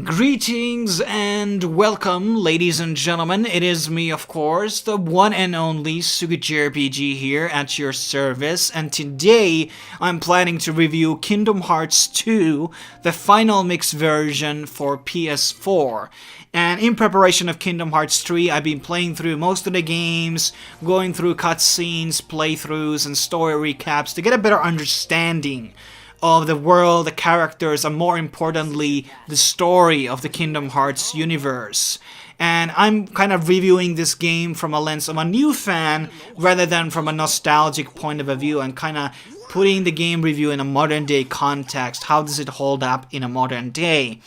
Greetings and welcome, ladies and gentlemen. It is me, of course, the one and only JRPG here at your service, and today I'm planning to review Kingdom Hearts II, the final mix version for PS4. And in preparation of Kingdom Hearts 3, I've been playing through most of the games, going through cutscenes, playthroughs, and story recaps to get a better understanding of the world, the characters, and more importantly, the story of the Kingdom Hearts universe. And I'm kind of reviewing this game from a lens of a new fan rather than from a nostalgic point of view, and kind of putting the game review in a modern day context. How does it hold up in a modern day?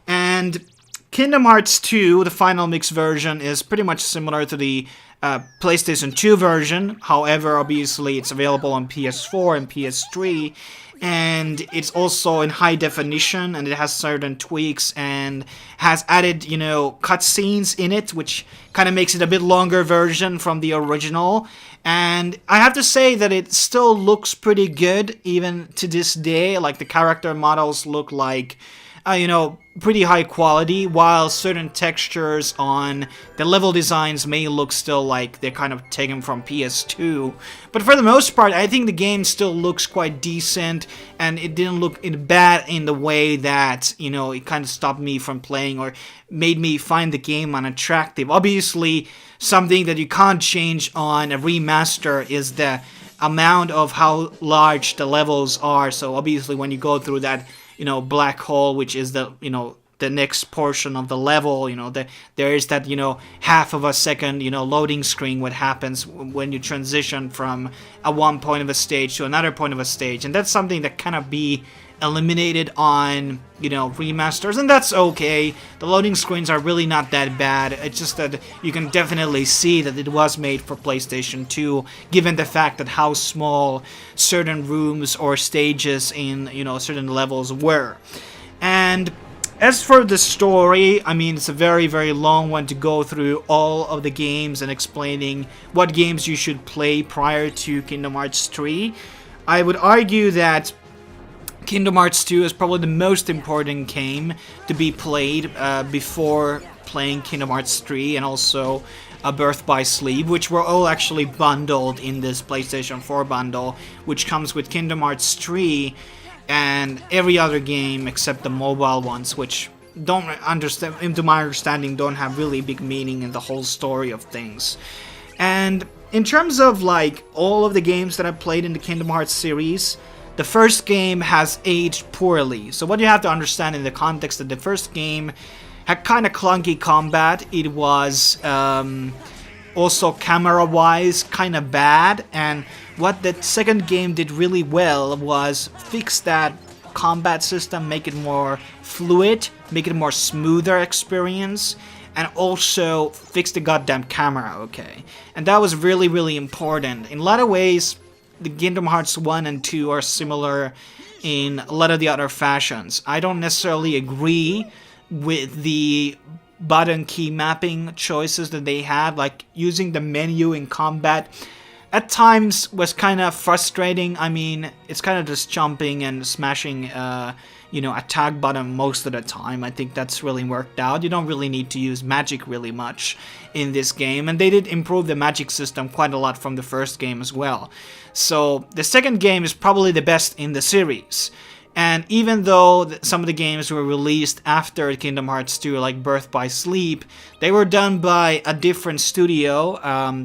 And Kingdom Hearts 2, the final mix version, is pretty much similar to the PlayStation 2 version. However, obviously it's available on PS4 and PS3. And it's also in high definition, and it has certain tweaks and has added, cutscenes in it, which kind of makes it a bit longer version from the original. And I have to say that it still looks pretty good even to this day. Like, the character models look like, pretty high quality, while certain textures on the level designs may look still like they're kind of taken from PS2. But for the most part, I think the game still looks quite decent, and it didn't look bad in the way that, it kind of stopped me from playing or made me find the game unattractive. Obviously, something that you can't change on a remaster is the amount of how large the levels are. So obviously when you go through that black hole, which is the next portion of the level, there is that, half of a second, loading screen, what happens when you transition from one point of a stage to another point of a stage. And that's something that cannot be eliminated on, remasters, and that's okay. The loading screens are really not that bad. It's just that you can definitely see that it was made for PlayStation 2, given the fact that how small certain rooms or stages in, certain levels were. And as for the story, it's a very, very long one to go through all of the games and explaining what games you should play prior to Kingdom Hearts 3. I would argue that Kingdom Hearts 2 is probably the most important game to be played before playing Kingdom Hearts 3, and also Birth by Sleep, which were all actually bundled in this PlayStation 4 bundle, which comes with Kingdom Hearts 3 and every other game except the mobile ones, which don't understand, to my understanding, don't have really big meaning in the whole story of things. And in terms of all of the games that I've played in the Kingdom Hearts series, the first game has aged poorly. So what you have to understand in the context that the first game had kind of clunky combat. It was also camera-wise kind of bad. And what the second game did really well was fix that combat system, make it more fluid, make it a more smoother experience, and also fix the goddamn camera, okay? And that was really, really important. In a lot of ways, the Kingdom Hearts 1 and 2 are similar in a lot of the other fashions. I don't necessarily agree with the button key mapping choices that they had, like using the menu in combat. At times was kind of frustrating. It's kind of just jumping and smashing, attack button most of the time. I think that's really worked out. You don't really need to use magic really much in this game, and they did improve the magic system quite a lot from the first game as well. So the second game is probably the best in the series. And even though some of the games were released after Kingdom Hearts 2, like Birth by Sleep, they were done by a different studio,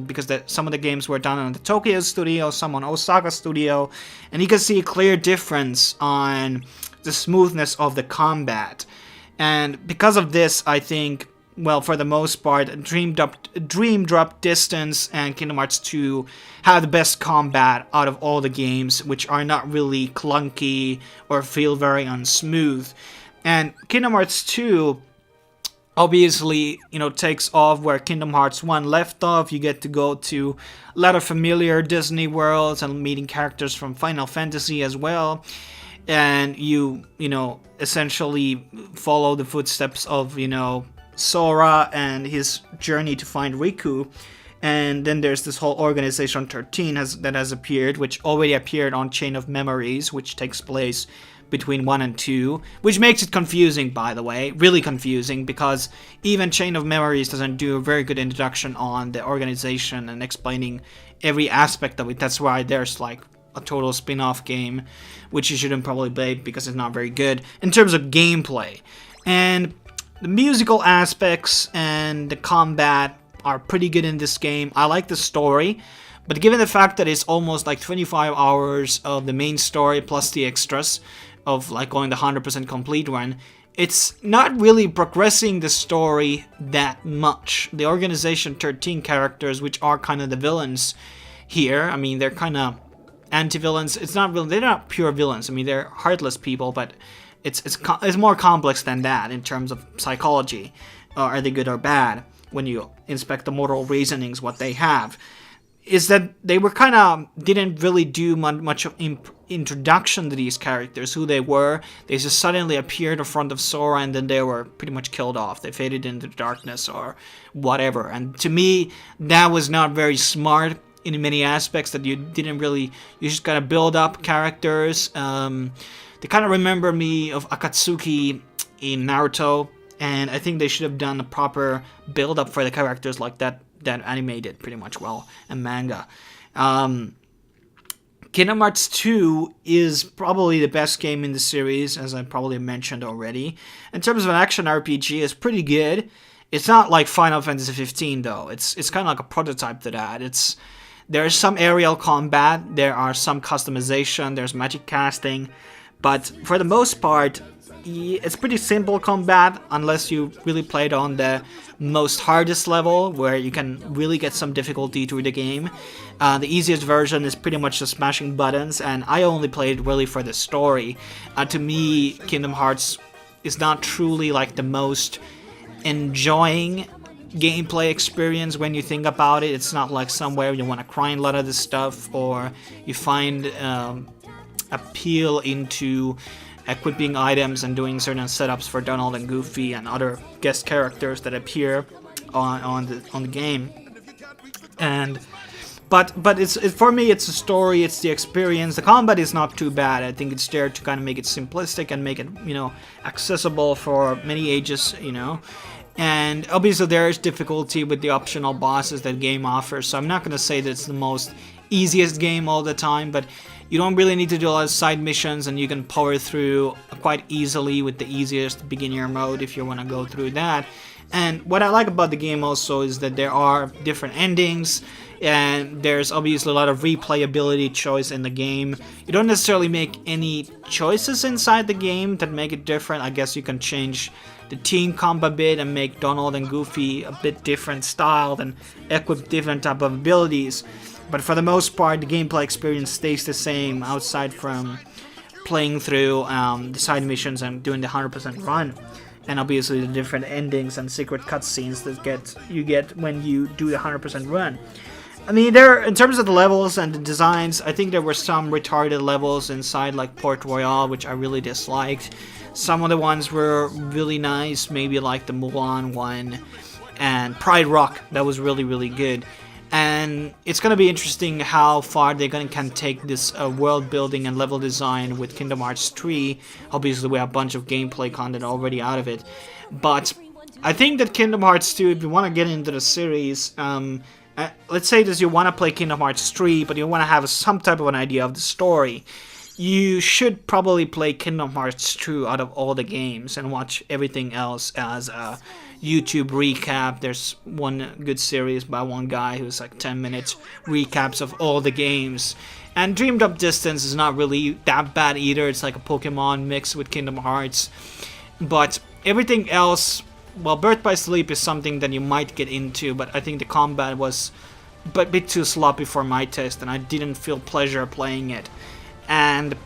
because some of the games were done on the Tokyo studio, some on Osaka studio, and you can see a clear difference on the smoothness of the combat. And because of this, I think, well, for the most part, Dream Drop Distance and Kingdom Hearts 2 have the best combat out of all the games, which are not really clunky or feel very unsmooth. And Kingdom Hearts 2 obviously, takes off where Kingdom Hearts 1 left off. You get to go to a lot of familiar Disney worlds and meeting characters from Final Fantasy as well. And you essentially follow the footsteps of, Sora and his journey to find Riku. And then there's this whole Organization XIII that has appeared, which already appeared on Chain of Memories, which takes place between 1 and 2, which makes it confusing, by the way, really confusing, because even Chain of Memories doesn't do a very good introduction on the organization and explaining every aspect of it. That's why there's like a total spin-off game, which you shouldn't probably play because it's not very good in terms of gameplay. And the musical aspects and the combat are pretty good in this game. I like the story, but given the fact that it's almost like 25 hours of the main story plus the extras of like going the 100% complete run, it's not really progressing the story that much. The Organization XIII characters, which are kind of the villains here, I mean, they're kind of anti-villains. It's not really, they're not pure villains. I mean, they're heartless people, but it's more complex than that in terms of psychology. Are they good or bad? When you inspect the moral reasonings, what they have is that they were kind of didn't really do much of introduction to these characters, who they were. They just suddenly appeared in front of Sora and then they were pretty much killed off. They faded into darkness or whatever. And to me, that was not very smart in many aspects, that you didn't really, you just gotta build up characters. They kind of remember me of Akatsuki in Naruto, and I think they should have done a proper build up for the characters like that animated pretty much well in manga. Kingdom Hearts 2 is probably the best game in the series, as I probably mentioned already. In terms of an action RPG, it's pretty good. It's not like Final Fantasy 15 though. It's kind of like a prototype to that. There's some aerial combat, there are some customization, there's magic casting, but for the most part, it's pretty simple combat unless you really played on the most hardest level where you can really get some difficulty through the game. The easiest version is pretty much just smashing buttons, and I only played really for the story. To me, Kingdom Hearts is not truly like the most enjoying gameplay experience when you think about it. It's not like somewhere you want to grind a lot of this stuff, or you find appeal into equipping items and doing certain setups for Donald and Goofy and other guest characters that appear on the game. But for me, it's the story, it's the experience. The combat is not too bad. I think it's there to kind of make it simplistic and make it, accessible for many ages, And obviously there is difficulty with the optional bosses that the game offers, so I'm not going to say that it's the most easiest game all the time, but you don't really need to do a lot of side missions, and you can power through quite easily with the easiest beginner mode if you want to go through that. And what I like about the game also is that there are different endings, and there's obviously a lot of replayability choice in the game. You don't necessarily make any choices inside the game that make it different. I guess you can change the team comp a bit and make Donald and Goofy a bit different styled and equip different type of abilities. But for the most part, the gameplay experience stays the same outside from playing through the side missions and doing the 100% run. And obviously the different endings and secret cutscenes that you get when you do the 100% run. I mean, in terms of the levels and the designs, I think there were some retarded levels inside, like Port Royale, which I really disliked. Some of the ones were really nice, maybe like the Mulan one, and Pride Rock, that was really, really good. And it's going to be interesting how far they can take this world building and level design with Kingdom Hearts 3. Obviously, we have a bunch of gameplay content already out of it. But I think that Kingdom Hearts 2, if you want to get into the series, let's say that you want to play Kingdom Hearts 3, but you want to have some type of an idea of the story, you should probably play Kingdom Hearts 2 out of all the games and watch everything else as a YouTube recap. There's one good series by one guy who's like 10 minutes recaps of all the games. And Dreamed Up Distance is not really that bad either. It's like a Pokemon mixed with Kingdom Hearts. But everything else, well, Birth by Sleep is something that you might get into, but I think the combat was a bit too sloppy for my taste, and I didn't feel pleasure playing it. And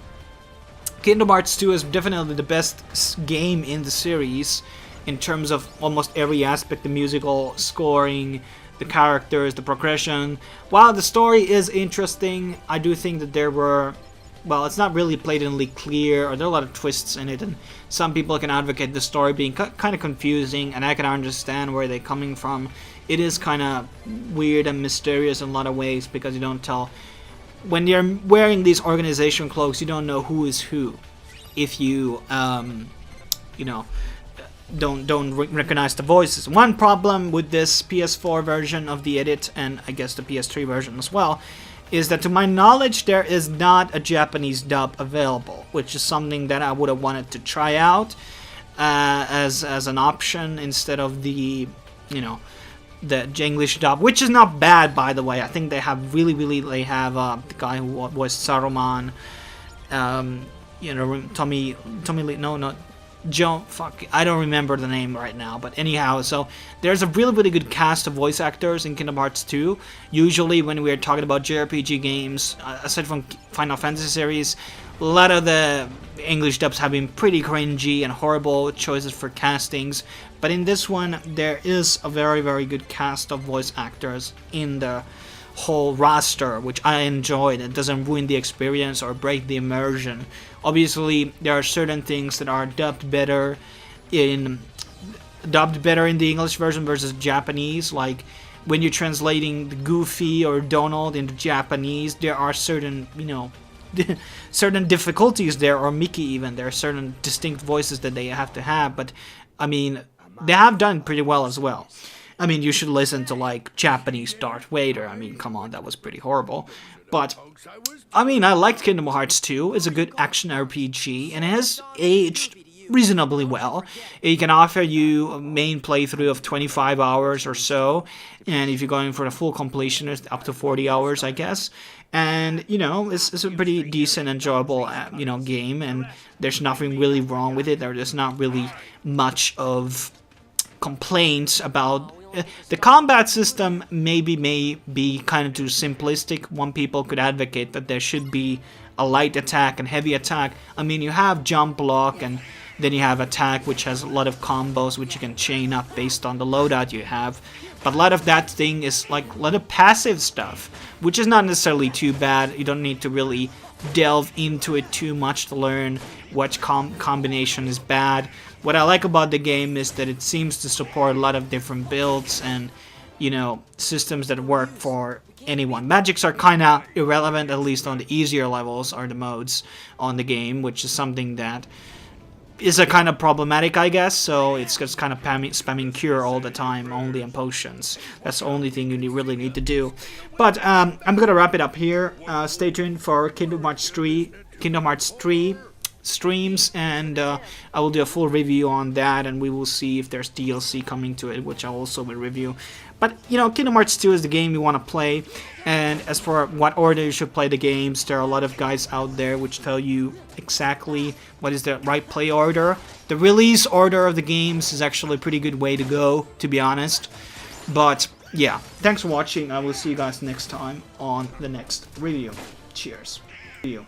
Kingdom Hearts 2 is definitely the best game in the series in terms of almost every aspect, the musical scoring, the characters, the progression. While the story is interesting, I do think that there were, well, it's not really blatantly clear, or there are a lot of twists in it, and some people can advocate the story being kind of confusing, and I can understand where they're coming from. It is kind of weird and mysterious in a lot of ways, because you don't tell. When you're wearing these organization cloaks, you don't know who is who. if you you know, don't recognize the voices. One problem with this PS4 version of the edit, and I guess the PS3 version as well, is that to my knowledge there is not a Japanese dub available, which is something that I would have wanted to try out as an option instead of the, you know, the English dub, which is not bad, by the way. I think they have they have the guy who was Saruman, you know, Tommy Lee, no, Joe, fuck, I don't remember the name right now, but anyhow, so there's a really good cast of voice actors in Kingdom Hearts 2. Usually when we're talking about JRPG games, aside from Final Fantasy series, a lot of the English dubs have been pretty cringy and horrible choices for castings, but in this one there is a very good cast of voice actors in the whole roster, which I enjoyed. It doesn't ruin the experience or break the immersion. Obviously there are certain things that are dubbed better in the English version versus Japanese, like when you're translating the Goofy or Donald into Japanese, there are certain, you know, certain difficulties there, or Mickey even. There are certain distinct voices that they have to have, but I mean, they have done pretty well as well. I mean, you should listen to, like, Japanese Darth Vader. I mean, come on, that was pretty horrible. But, I mean, I liked Kingdom Hearts 2. It's a good action RPG, and it has aged reasonably well. It can offer you a main playthrough of 25 hours or so, and if you're going for the full completionist, up to 40 hours, I guess. And, you know, it's a pretty decent, enjoyable, you know, game, and there's nothing really wrong with it. There's not really much of complaints about the combat system. May be kind of too simplistic. One people could advocate that there should be a light attack and heavy attack. I mean, you have jump block, and then you have attack, which has a lot of combos which you can chain up based on the loadout you have. But a lot of that thing is like a lot of passive stuff, which is not necessarily too bad. You don't need to really delve into it too much to learn which combination is bad. What I like about the game is that it seems to support a lot of different builds and, you know, systems that work for anyone. Magics are kind of irrelevant, at least on the easier levels, or the modes on the game, which is something that is a kind of problematic, I guess. So it's just kind of spamming cure all the time, only in potions. That's the only thing you really need to do. But I'm gonna wrap it up here. Stay tuned for Kingdom Hearts 3 streams, and I will do a full review on that, and we will see if there's DLC coming to it, which I also will review. But, you know, Kingdom Hearts 2 is the game you want to play, and as for what order you should play the games, there are a lot of guys out there which tell you exactly what is the right play order. The release order of the games is actually a pretty good way to go, to be honest. But, yeah, thanks for watching. I will see you guys next time on the next review. Cheers. See you.